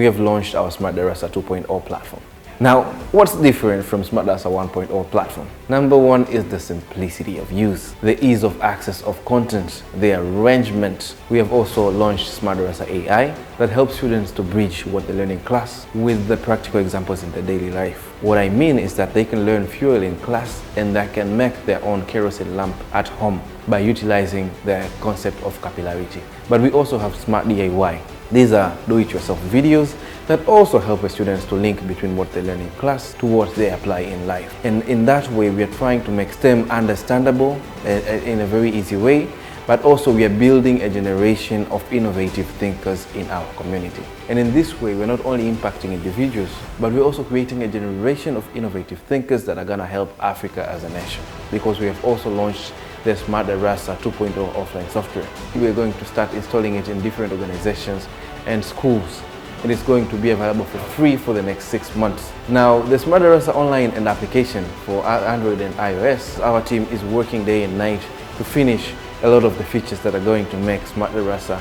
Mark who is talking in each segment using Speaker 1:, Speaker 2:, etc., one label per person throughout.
Speaker 1: we have launched our SmartDARASA 2.0 platform. Now, what's different from SmartDARASA 1.0 platform? Number one is the simplicity of use, the ease of access of content, the arrangement. We have also launched SmartDARASA AI that helps students to bridge what they learn in class with the practical examples in their daily life. What I mean is that they can learn fuel in class and they can make their own kerosene lamp at home by utilizing the concept of capillarity. But we also have Smart DIY. These are do-it-yourself videos that also help the students to link between what they learn in class to what they apply in life. And in that way, we are trying to make STEM understandable in a very easy way, but also we are building a generation of innovative thinkers in our community. And in this way, we're not only impacting individuals, but we're also creating a generation of innovative thinkers that are going to help Africa as a nation. Because we have also launched the SmartDARASA 2.0 offline software. We're going to start installing it in different organizations and schools. It is going to be available for free for the next 6 months. Now, the SmartDARASA online and application for Android and iOS, our team is working day and night to finish a lot of the features that are going to make SmartDARASA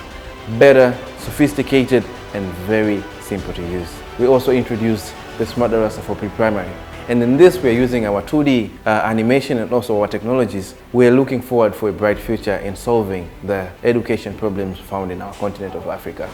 Speaker 1: better, sophisticated, and very simple to use. We also introduced the SmartDARASA for pre-primary. And in this, we're using our 2D animation and also our technologies. We're looking forward for a bright future in solving the education problems found in our continent of Africa.